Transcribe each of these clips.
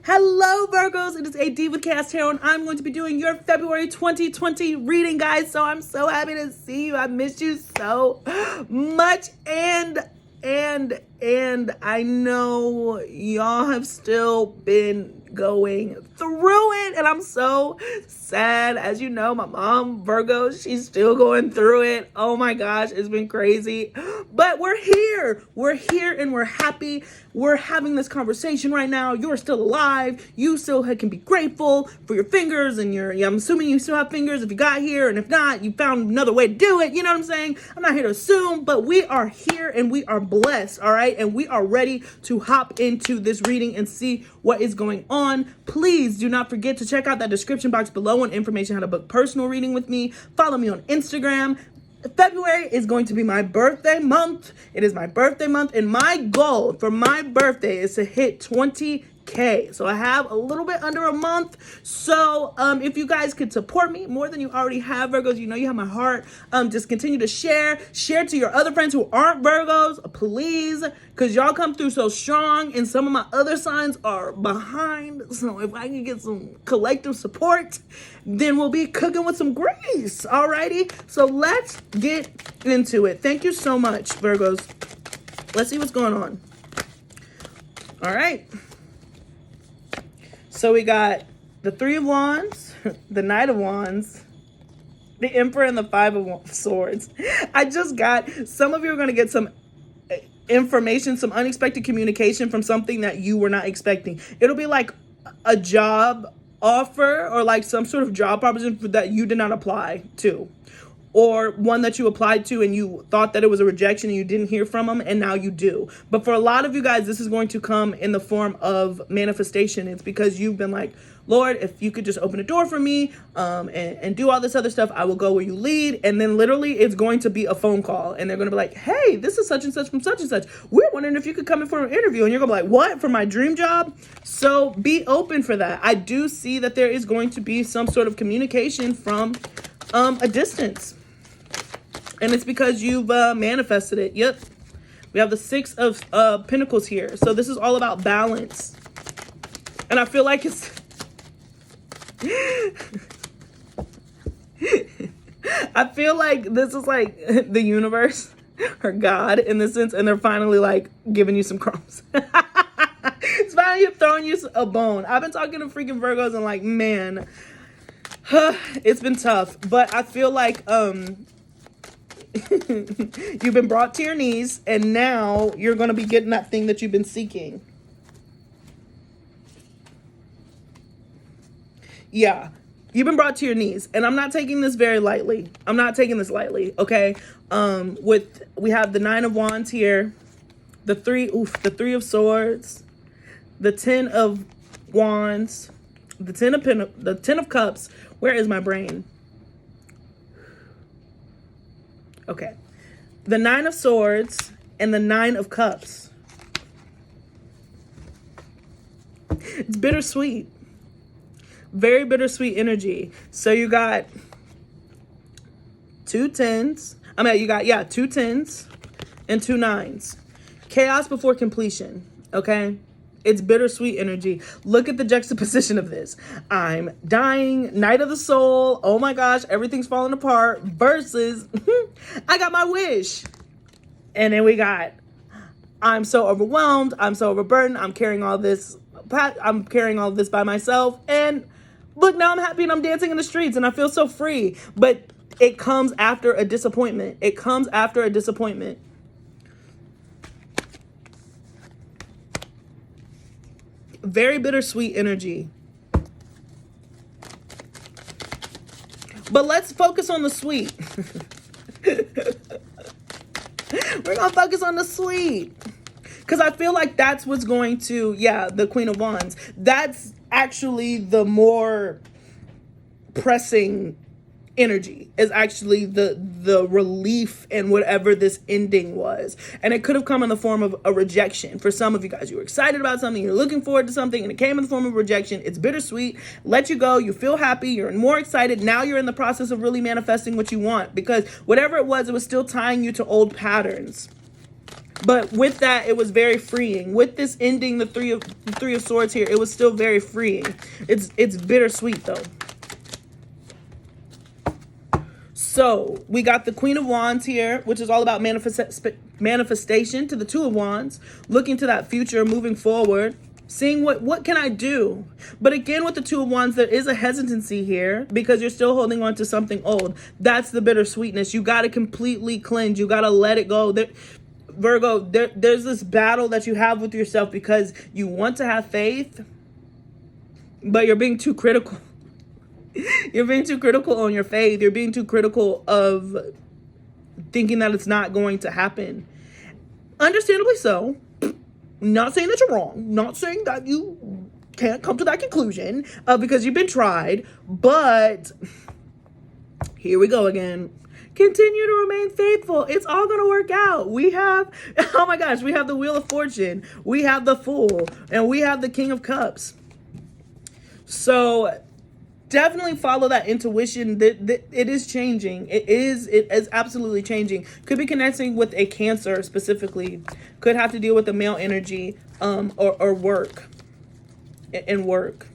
Hello Virgos, it is AD with kayxztarot and I'm going to be doing your February 2020 reading, guys. So I'm so happy to see you. I missed you so much and I know y'all have still been going through it and I'm so sad. As you know, my mom, Virgo, she's still going through it. Oh my gosh, it's been crazy. But we're here and we're happy. We're having this conversation right now. You're still alive. You still can be grateful for your fingers and I'm assuming you still have fingers if you got here, and if not, you found another way to do it. You know what I'm saying? I'm not here to assume, but we are here and we are blessed, all right? And we are ready to hop into this reading and see what is going on. Please do not forget to check out that description box below on information how to book personal reading with me. Follow me on Instagram. February is going to be my birthday month. It is my birthday month, and my goal for my birthday is to hit 20K. So I have a little bit under a month. So if you guys could support me more than you already have, Virgos, you know you have my heart. Just continue to share to your other friends who aren't Virgos, please, because y'all come through so strong and some of my other signs are behind. So if I can get some collective support, then we'll be cooking with some grease. Alrighty, so let's get into it. Thank you so much, Virgos. Let's see what's going on. All right. So we got the Three of Wands, the Knight of Wands, the Emperor, and the Five of Swords. I just got, some of you are going to get some information, some unexpected communication from something that you were not expecting. It'll be like a job offer or like some sort of job proposition that you did not apply to, or one that you applied to and you thought that it was a rejection and you didn't hear from them and now you do. But for a lot of you guys, this is going to come in the form of manifestation. It's because you've been like, Lord, if you could just open a door for me and do all this other stuff, I will go where you lead. And then literally it's going to be a phone call and they're going to be like, hey, this is such and such from such and such. We're wondering if you could come in for an interview. And you're gonna be like, what, for my dream job? So be open for that. I do see that there is going to be some sort of communication from a distance. And it's because you've manifested it. Yep. We have the Six of Pentacles here. So this is all about balance. And I feel like it's... I feel like this is like the universe or God in this sense. And they're finally like giving you some crumbs. It's finally throwing you a bone. I've been talking to freaking Virgos and like, man, it's been tough. But I feel like... you've been brought to your knees and now you're going to be getting that thing that you've been seeking. Yeah, you've been brought to your knees and I'm not taking this very lightly. I'm not taking this lightly. Okay. We have the Nine of Wands here, the Three of Swords, the Ten of Wands, the Ten of Cups. Where is my brain? Okay, the Nine of Swords and the Nine of Cups. It's bittersweet. Very bittersweet energy. So you got two tens. You got two tens and two nines. Chaos before completion, okay? It's bittersweet energy. Look at the juxtaposition of this. I'm dying, Night of the Soul. Oh my gosh, everything's falling apart. Versus, I got my wish. And then we got, I'm so overwhelmed. I'm so overburdened. I'm carrying all this by myself. And look, now I'm happy and I'm dancing in the streets and I feel so free. But it comes after a disappointment. It comes after a disappointment. Very bittersweet energy. But let's focus on the sweet. We're going to focus on the sweet. Because I feel like that's what's going to, the Queen of Wands. That's actually the more pressing energy, is actually the relief in whatever this ending was. And it could have come in the form of a rejection. For some of you guys, you were excited about something, you're looking forward to something, and it came in the form of rejection. It's bittersweet. Let you go. You feel happy. You're more excited. Now you're in the process of really manifesting what you want, because whatever it was still tying you to old patterns. But with that, it was very freeing. With this ending, the three of swords here, it was still very freeing. It's bittersweet though. So we got the Queen of Wands here, which is all about manifestation, to the Two of Wands, looking to that future, moving forward, seeing what can I do. But again, with the Two of Wands, there is a hesitancy here because you're still holding on to something old. That's the bittersweetness. You got to completely cleanse. You got to let it go. Virgo, there's this battle that you have with yourself because you want to have faith, but you're being too critical. You're being too critical on your faith. You're being too critical of thinking that it's not going to happen. Understandably so. Not saying that you're wrong. Not saying that you can't come to that conclusion because you've been tried. But here we go again. Continue to remain faithful. It's all going to work out. We have, oh my gosh, we have the Wheel of Fortune. We have the Fool. And we have the King of Cups. So definitely follow that intuition. That it is changing. It is absolutely changing. Could be connecting with a Cancer specifically. Could have to deal with the male energy or work. And work.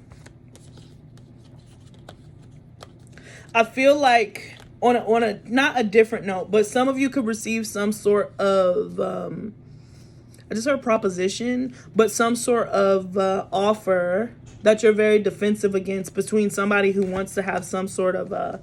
I feel like on a not a different note, but some of you could receive some sort of I just heard proposition, but some sort of offer that you're very defensive against between somebody who wants to have some sort of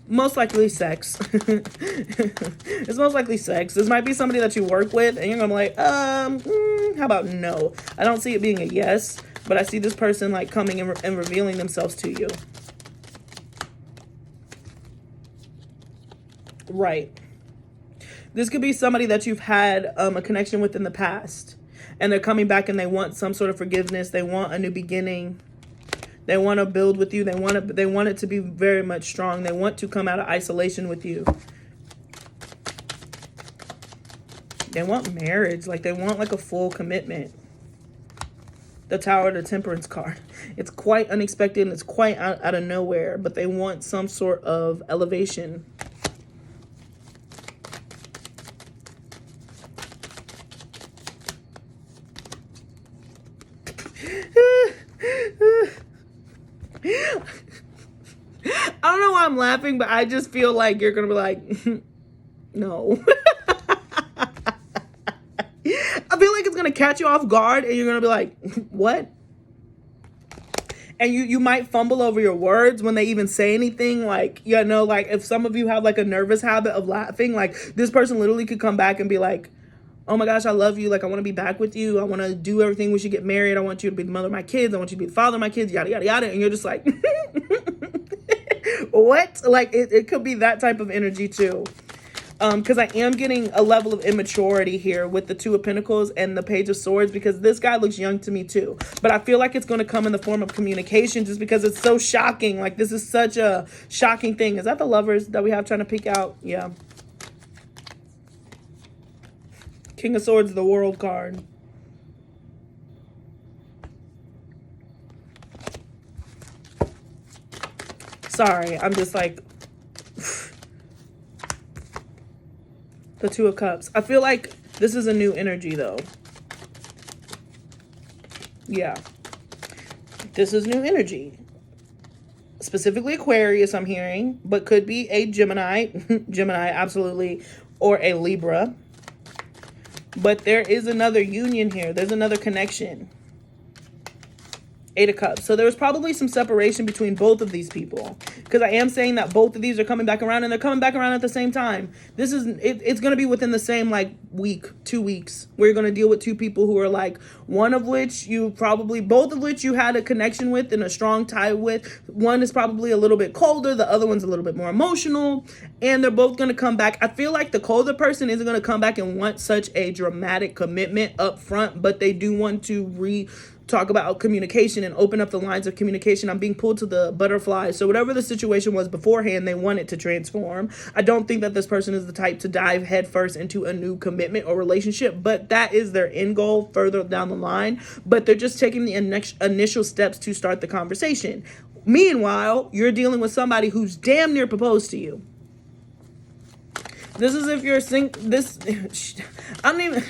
most likely sex. It's most likely sex. This might be somebody that you work with and you're gonna be like, how about no? I don't see it being a yes, but I see this person like coming and revealing themselves to you. Right. This could be somebody that you've had a connection with in the past. And they're coming back and they want some sort of forgiveness. They want a new beginning. They want to build with you. They want it to be very much strong. They want to come out of isolation with you. They want marriage. Like they want like a full commitment. The Tower of the Temperance card. It's quite unexpected and it's quite out of nowhere. But they want some sort of elevation. I don't know why I'm laughing, but I just feel like you're gonna be like, no. I feel like it's gonna catch you off guard and you're gonna be like, what? And you might fumble over your words when they even say anything. Like, you know, like if some of you have like a nervous habit of laughing, like this person literally could come back and be like, oh my gosh, I love you. Like, I want to be back with you. I want to do everything. We should get married. I want you to be the mother of my kids. I want you to be the father of my kids, yada, yada, yada. And you're just like, what? Like, it could be that type of energy too. Because I am getting a level of immaturity here with the Two of Pentacles and the Page of Swords, because this guy looks young to me too. But I feel like it's going to come in the form of communication just because it's so shocking. Like, this is such a shocking thing. Is that the Lovers that we have trying to peek out? Yeah. King of Swords, the World card. Sorry, I'm just like... The Two of Cups. I feel like this is a new energy, though. Yeah. This is new energy. Specifically Aquarius, I'm hearing. But could be a Gemini. Gemini, absolutely. Or a Libra. But there is another union here. There's another connection. Eight of Cups. So there's probably some separation between both of these people. Because I am saying that both of these are coming back around. And they're coming back around at the same time. This is, it's going to be within the same like week, 2 weeks. Where you're going to deal with two people who are like, one of which you probably, both of which you had a connection with and a strong tie with. One is probably a little bit colder. The other one's a little bit more emotional. And they're both going to come back. I feel like the colder person isn't going to come back and want such a dramatic commitment up front. But they do want to talk about communication and open up the lines of communication. I'm being pulled to the butterfly. So whatever the situation was beforehand, they want it to transform. I don't think that this person is the type to dive headfirst into a new commitment or relationship, but that is their end goal further down the line. But they're just taking the initial steps to start the conversation. Meanwhile, you're dealing with somebody who's damn near proposed to you. This is if you're I don't even,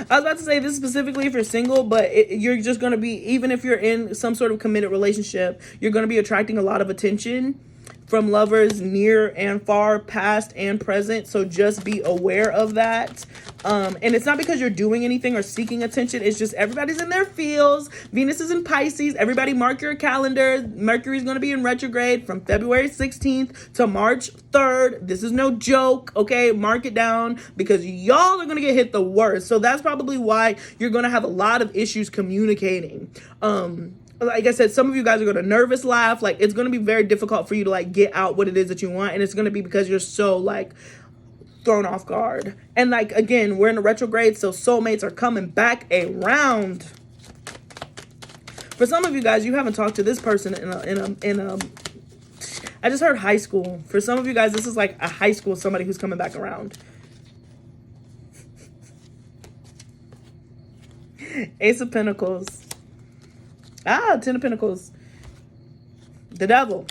I was about to say this specifically if you're single, but you're just going to be, even if you're in some sort of committed relationship, you're going to be attracting a lot of attention from lovers near and far, past and present. So just be aware of that. And it's not because you're doing anything or seeking attention. It's just everybody's in their feels. Venus is in Pisces. Everybody mark your calendar. Mercury is going to be in retrograde from February 16th to March 3rd. This is no joke. Okay, mark it down because y'all are going to get hit the worst. So that's probably why you're going to have a lot of issues communicating. Like I said, some of you guys are going to nervous laugh. Like, it's going to be very difficult for you to like get out what it is that you want. And it's going to be because you're so like thrown off guard. And like, again, we're in a retrograde. So soulmates are coming back around. For some of you guys, you haven't talked to this person in a I just heard high school. For some of you guys, this is like a high school, somebody who's coming back around. Ace of Pentacles. 10 of Pentacles. The Devil.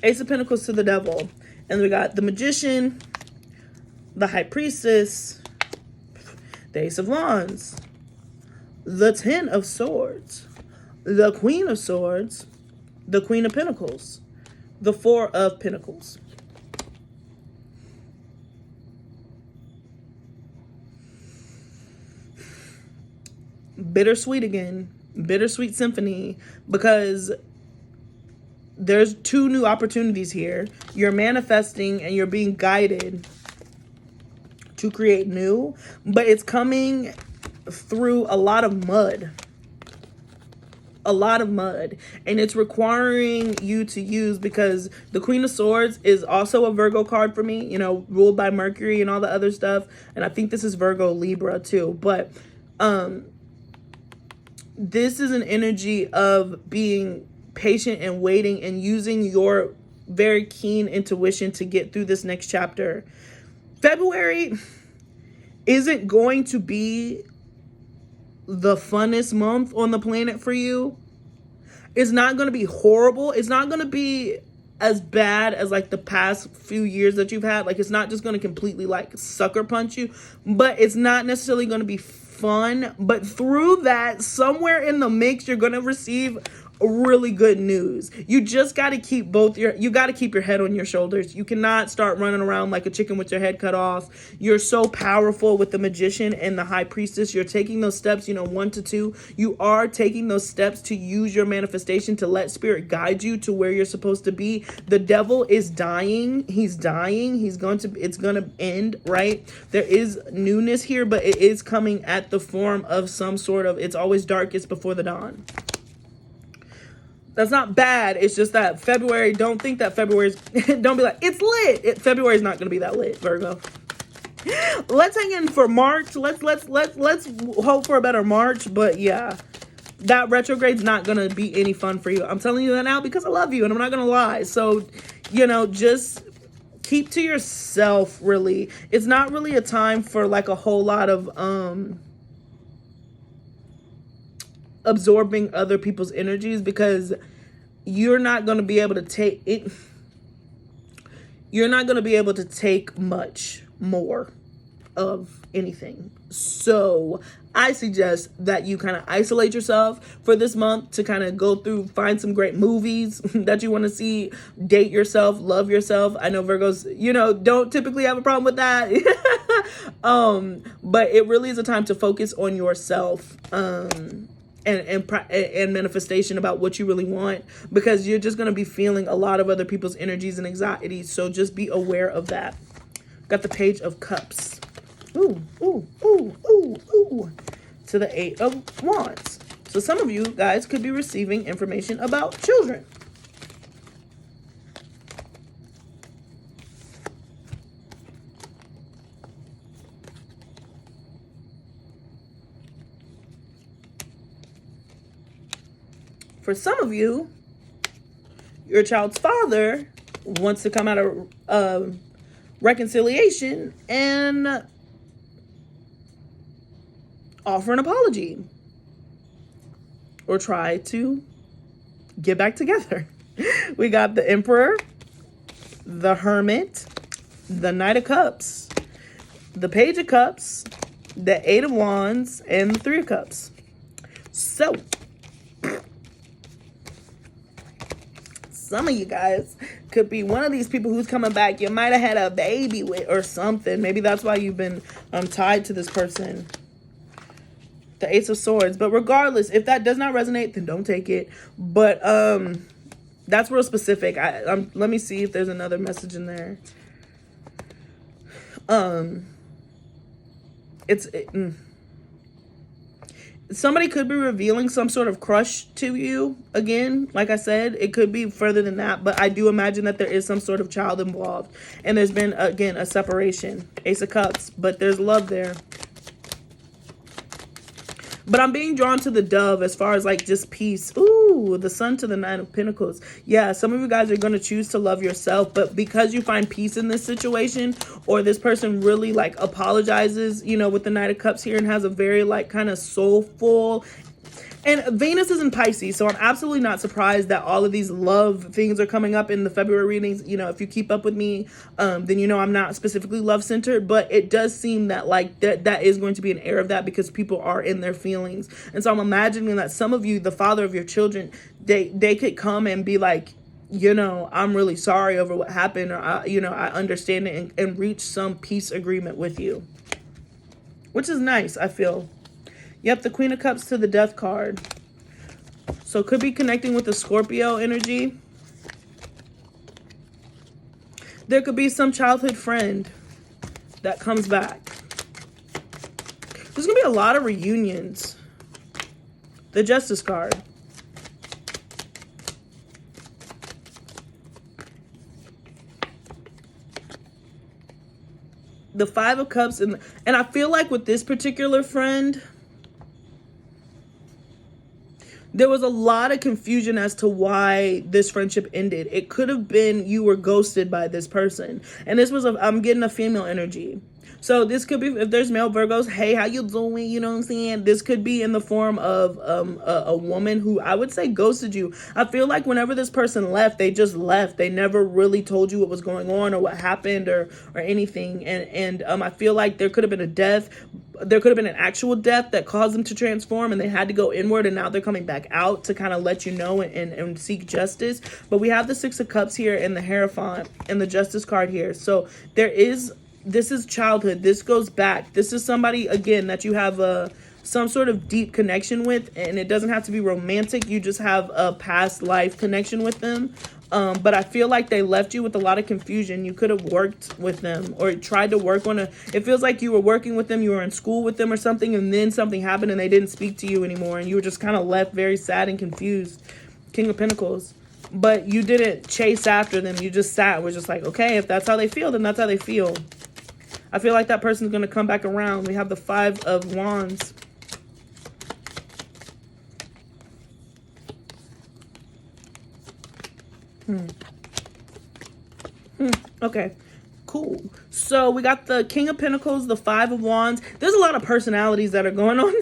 Ace of Pentacles to the Devil. And we got the Magician, the High Priestess, the Ace of Wands, the 10 of Swords, the Queen of Swords, the Queen of Pentacles, the 4 of Pentacles. Bittersweet again. Bittersweet Symphony, because there's 2 new opportunities here. You're manifesting and you're being guided to create new, but it's coming through a lot of mud. A lot of mud. And it's requiring you to use, because the Queen of Swords is also a Virgo card for me, you know, ruled by Mercury and all the other stuff. And I think this is Virgo Libra too. But this is an energy of being patient and waiting and using your very keen intuition to get through this next chapter. February isn't going to be the funnest month on the planet for you. It's not going to be horrible. It's not going to be as bad as like the past few years that you've had. Like, it's not just going to completely like sucker punch you, but it's not necessarily going to be fun. But through that, somewhere in the mix, you're going to receive really good news. You just got to keep you got to keep your head on your shoulders. You cannot start running around like a chicken with your head cut off. You're so powerful with the Magician and the High Priestess. You're taking those steps, 1 to 2. You are taking those steps to use your manifestation to let spirit guide you to where you're supposed to be. The Devil is dying. He's dying. It's going to end, right? There is newness here, but it is coming at the form of some sort of, it's always darkest before the dawn. That's not bad. It's just that February, don't think that February's, don't be like, it's lit. February's not going to be that lit, Virgo. Let's hang in for March. Let's hope for a better March. But yeah, that retrograde's not going to be any fun for you. I'm telling you that now because I love you and I'm not going to lie. So, just keep to yourself, really. It's not really a time for like a whole lot of, absorbing other people's energies, because you're not going to be able to take it. You're not going to be able to take much more of anything. So I suggest that you kind of isolate yourself for this month to kind of go through, find some great movies that you want to see, date yourself, love yourself. I know Virgos, don't typically have a problem with that. But it really is a time to focus on yourself. And manifestation about what you really want, because you're just going to be feeling a lot of other people's energies and anxieties. So just be aware of that. Got the Page of Cups. Ooh, ooh, ooh, ooh, ooh. To the 8 of Wands. So some of you guys could be receiving information about children. For some of you, your child's father wants to come out of reconciliation and offer an apology or try to get back together. We got the Emperor, the Hermit, the Knight of Cups, the Page of Cups, the Eight of Wands, and the Three of Cups. So, some of you guys could be one of these people who's coming back. You might have had a baby with or something. Maybe that's why you've been tied to this person. The Ace of Swords. But regardless, if that does not resonate, then don't take it. But that's real specific. Let me see if there's another message in there. Somebody could be revealing some sort of crush to you. Again, like I said, it could be further than that, but I do imagine that there is some sort of child involved, and there's been, again, a separation. Ace of Cups, but there's love there. But I'm being drawn to the Dove as far as like just peace. Ooh, the Sun to the Nine of Pentacles. Yeah, some of you guys are going to choose to love yourself, but because you find peace in this situation, or this person really like apologizes, you know, with the Knight of Cups here, and has a very like kind of soulful. And Venus is in Pisces, so I'm absolutely not surprised that all of these love things are coming up in the February readings. You know, if you keep up with me, then you know I'm not specifically love-centered, but it does seem that like that is going to be an air of that, because people are in their feelings. And so I'm imagining that some of you, the father of your children, they could come and be like, you know, I'm really sorry over what happened, or you know, I understand it, and reach some peace agreement with you, which is nice, I feel. Yep, the Queen of Cups to the Death card. So could be connecting with the Scorpio energy. There could be some childhood friend that comes back. There's going to be a lot of reunions. The Justice card. The Five of Cups. And I feel like with this particular friend, there was a lot of confusion as to why this friendship ended. It could have been you were ghosted by this person. And this was, I'm getting a female energy. So this could be, if there's male Virgos, hey, how you doing? You know what I'm saying? This could be in the form of a woman who I would say ghosted you. I feel like whenever this person left, they just left. They never really told you what was going on or what happened or anything. And I feel like there could have been a death. There could have been an actual death that caused them to transform, and they had to go inward, and now they're coming back out to kind of let you know and seek justice. But we have the Six of Cups here and the Hierophant and the Justice card here. So this is childhood. This goes back. This is somebody, again, that you have some sort of deep connection with, and it doesn't have to be romantic. You just have a past life connection with them. But I feel like they left you with a lot of confusion. You could have worked with them or tried to work on it feels like you were working with them, you were in school with them or something, and then something happened and they didn't speak to you anymore, and you were just kind of left very sad and confused. King of Pentacles. But you didn't chase after them. You just sat. We're just like, okay, if that's how they feel, then that's how they feel. I feel like that person's going to come back around. We have the Five of Wands. Okay, cool. So we got the King of Pentacles, the Five of Wands. There's a lot of personalities that are going on.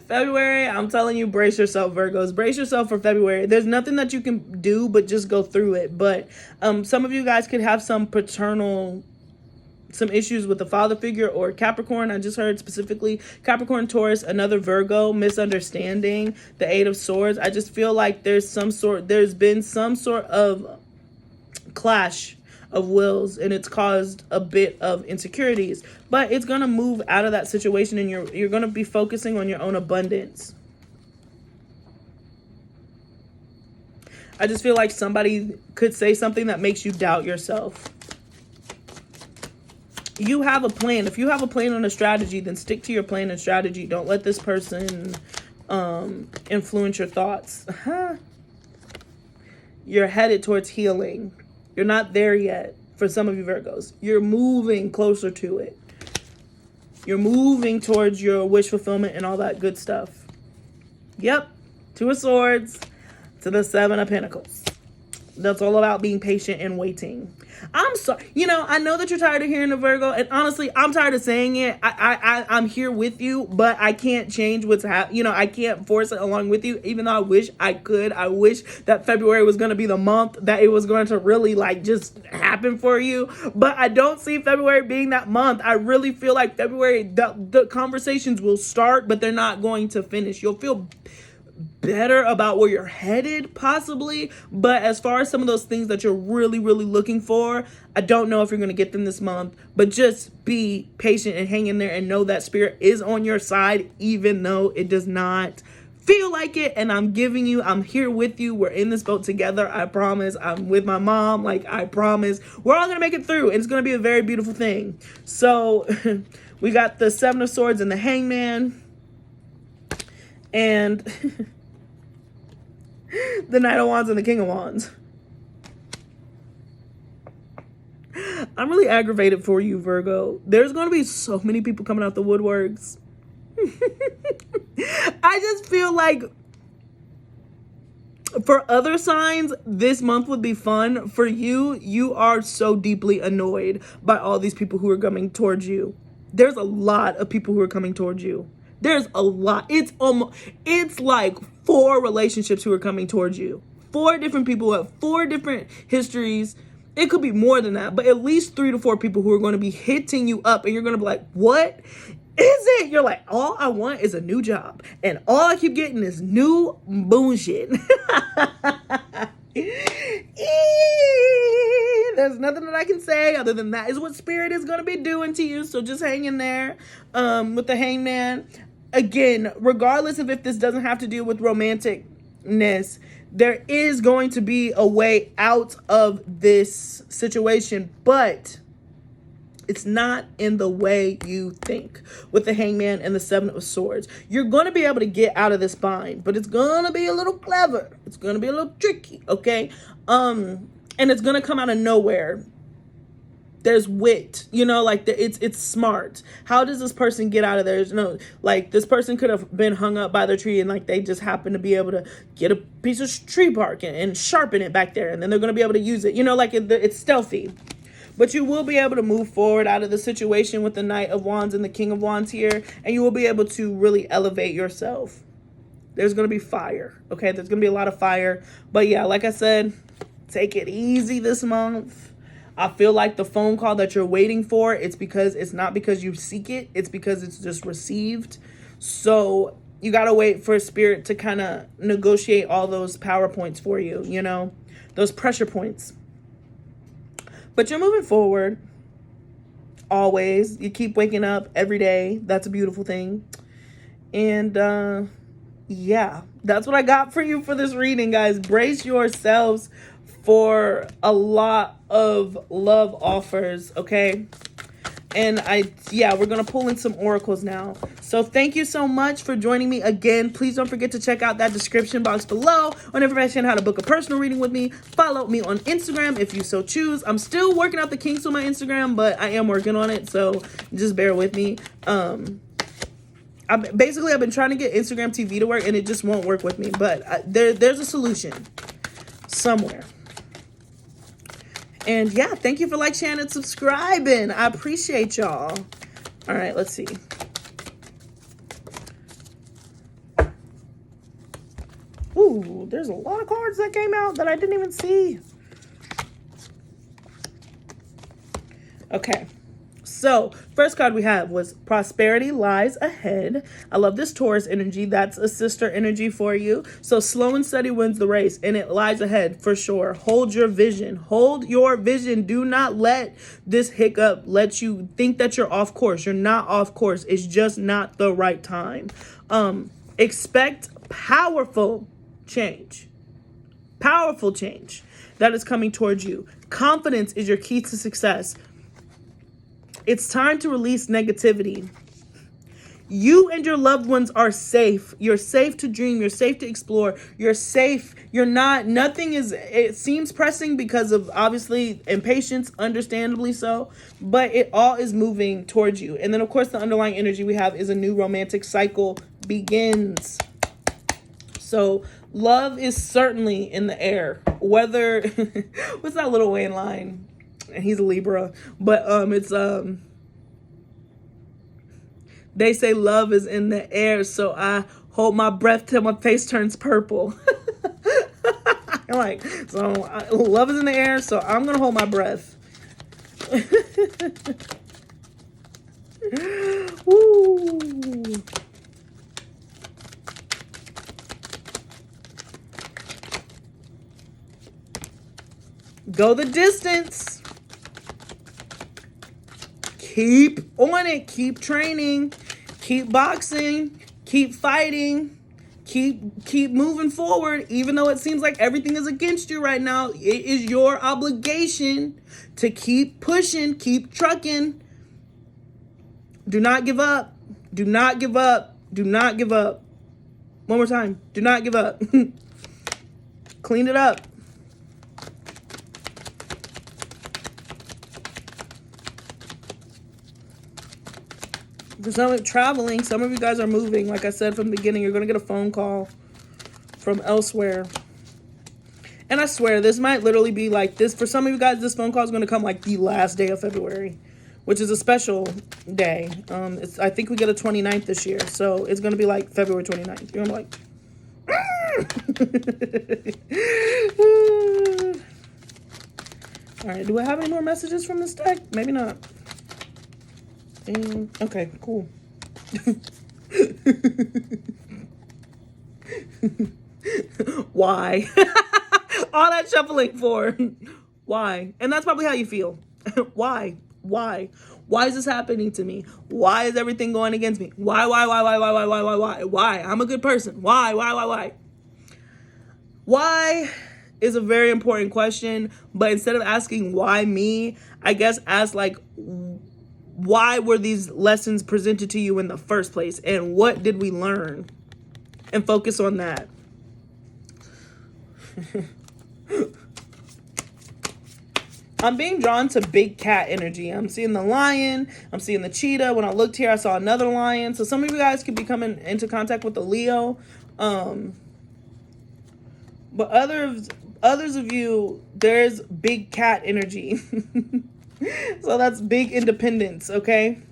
February, I'm telling you, brace yourself, Virgos. Brace yourself for February. There's nothing that you can do but just go through it. But some of you guys could have some issues with the father figure, or Capricorn. I just heard specifically Capricorn, Taurus, another Virgo, misunderstanding, the Eight of Swords. I just feel like there's been some sort of clash of wills, and it's caused a bit of insecurities, but it's going to move out of that situation, and you're going to be focusing on your own abundance. I just feel like somebody could say something that makes you doubt yourself. You have a plan. If you have a plan and a strategy, then stick to your plan and strategy. Don't let this person influence your thoughts. You're headed towards healing. You're not there yet for some of you Virgos. You're moving closer to it. You're moving towards your wish fulfillment and all that good stuff. Yep. Two of Swords to the Seven of Pentacles. That's all about being patient and waiting. I'm sorry. You know, I know that you're tired of hearing the Virgo, and honestly, I'm tired of saying it. I'm here with you, but I can't change what's happening. You know, I can't force it along with you, even though I wish I could. I wish that February was going to be the month that it was going to really like just happen for you. But I don't see February being that month. I really feel like February, the conversations will start, but they're not going to finish. You'll feel better about where you're headed possibly, but as far as some of those things that you're really looking for, I don't know if you're going to get them this month. But just be patient and hang in there and know that spirit is on your side, even though it does not feel like it. And I'm here with you. We're in this boat together. I promise. I'm with my mom. Like, I promise we're all going to make it through, and it's going to be a very beautiful thing. So we got the Seven of Swords and the Hangman, and the Knight of Wands and the King of Wands. I'm really aggravated for you, Virgo. There's going to be so many people coming out the woodworks. I just feel like for other signs, this month would be fun. For you, you are so deeply annoyed by all these people who are coming towards you. There's a lot of people who are coming towards you. There's a lot. It's like 4 relationships who are coming towards you. 4 different people have 4 different histories. It could be more than that, but at least 3 to 4 people who are going to be hitting you up, and you're going to be like, what is it? You're like, all I want is a new job, and all I keep getting is new bullshit. There's nothing that I can say other than that is what spirit is going to be doing to you. So just hang in there with the Hangman. Again, regardless of if this doesn't have to deal with romanticness, there is going to be a way out of this situation, but it's not in the way you think. With the Hangman and the Seven of Swords, you're going to be able to get out of this bind, but it's going to be a little clever. It's going to be a little tricky, okay? And it's going to come out of nowhere. There's wit, you know, like it's smart. How does this person get out of there? You know, like this person could have been hung up by the tree, and like they just happen to be able to get a piece of tree bark and sharpen it back there, and then they're going to be able to use it. You know, like it's stealthy. But you will be able to move forward out of the situation with the Knight of Wands and the King of Wands here, and you will be able to really elevate yourself. There's going to be fire, okay? There's going to be a lot of fire. But yeah, like I said, take it easy this month. I feel like the phone call that you're waiting for, it's not because you seek it. It's because it's just received. So you got to wait for spirit to kind of negotiate all those power points for you, you know, those pressure points. But you're moving forward. Always. You keep waking up every day. That's a beautiful thing. And yeah, that's what I got for you for this reading, guys. Brace yourselves for a lot of love offers, okay? And we're going to pull in some oracles now. So thank you so much for joining me again. Please don't forget to check out that description box below on information on how to book a personal reading with me. Follow me on Instagram if you so choose. I'm still working out the kinks on my Instagram, but I am working on it, so just bear with me. I've been trying to get Instagram TV to work, and it just won't work with me. But there's a solution somewhere. And yeah, thank you for sharing, and subscribing. I appreciate y'all. All right, let's see. Ooh, there's a lot of cards that came out that I didn't even see. Okay. So, first card we have was Prosperity Lies Ahead. I love this Taurus energy. That's a sister energy for you. So, slow and steady wins the race, and it lies ahead for sure. Hold your vision. Hold your vision. Do not let this hiccup let you think that you're off course. You're not off course. It's just not the right time. Expect powerful change. Powerful change that is coming towards you. Confidence is your key to success. It's time to release negativity. You and your loved ones are safe. You're safe to dream. You're safe to explore. You're safe. It seems pressing because of obviously impatience, understandably so, but it all is moving towards you. And then of course the underlying energy we have is a new romantic cycle begins. So love is certainly in the air. Whether what's that Lil Wayne line? And he's a Libra, but it's they say love is in the air, so I hold my breath till my face turns purple. Like, so love is in the air, so I'm gonna hold my breath. Woo. Go the distance. Keep on it. Keep training. Keep boxing. Keep fighting. Keep moving forward. Even though it seems like everything is against you right now, it is your obligation to keep pushing. Keep trucking. Do not give up. Do not give up. Do not give up. One more time. Do not give up. Clean it up. For some traveling, some of you guys are moving. Like I said from the beginning, you're going to get a phone call from elsewhere. And I swear, this might literally be like this. For some of you guys, this phone call is going to come like the last day of February, which is a special day. I think we get a 29th this year. So it's going to be like February 29th. You're going to be like... All right, do I have any more messages from this deck? Maybe not. Okay, cool. Why? All that shuffling for? Why? And that's probably how you feel. Why? Why is this happening to me? Why is everything going against me? Why? Why? I'm a good person. Why? Why is a very important question, but instead of asking why me, I guess ask like, why were these lessons presented to you in the first place? And what did we learn? And focus on that. I'm being drawn to big cat energy. I'm seeing the lion. I'm seeing the cheetah. When I looked here, I saw another lion. So some of you guys could be coming into contact with the Leo. But others of you, there's big cat energy. So that's big independence, okay?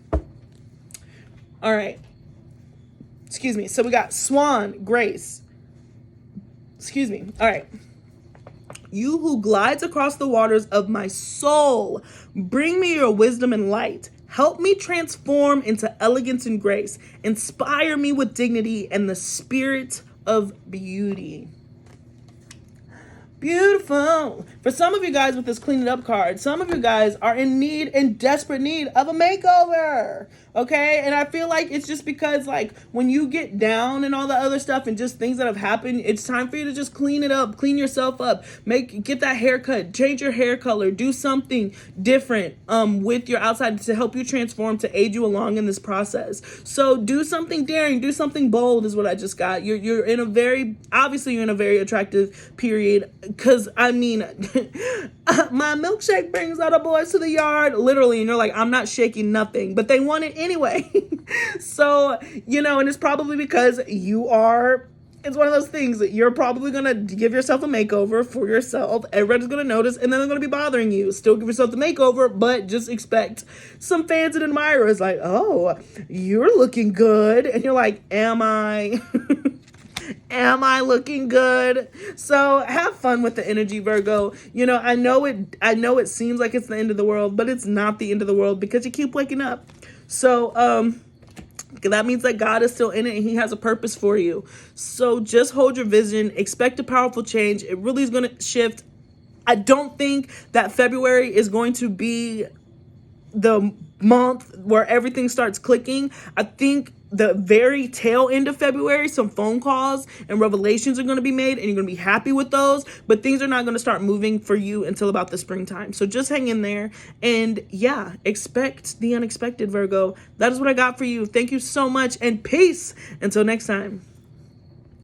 All right. Excuse me. So we got Swan, Grace. Excuse me. All right. You who glides across the waters of my soul, bring me your wisdom and light. Help me transform into elegance and grace. Inspire me with dignity and the spirit of beauty. Beautiful. For some of you guys with this clean it up card, some of you guys are in desperate need of a makeover. Okay. And I feel like it's just because like when you get down and all the other stuff and just things that have happened, it's time for you to just clean it up, clean yourself up, get that haircut, change your hair color, do something different with your outside to help you transform, to aid you along in this process. So do something daring, do something bold is what I just got. You're in a very attractive period. Cause I mean, my milkshake brings all the boys to the yard, literally. And you're like, I'm not shaking nothing, but they want it anyway. So, and it's probably because it's one of those things that you're probably going to give yourself a makeover for yourself. Everybody's going to notice and then they're going to be bothering you. Still give yourself the makeover, but just expect some fans and admirers like, oh, you're looking good. And you're like, am I? Am I looking good? So have fun with the energy, Virgo. I know it seems like it's the end of the world, but it's not the end of the world because you keep waking up. So that means that God is still in it and he has a purpose for you. So just hold your vision, expect a powerful change. It really is going to shift. I don't think that February is going to be the month where everything starts clicking. I think the very tail end of February, some phone calls and revelations are going to be made and you're going to be happy with those, but things are not going to start moving for you until about the springtime. So just hang in there and expect the unexpected, Virgo. That is what I got for you. Thank you so much and peace until next time.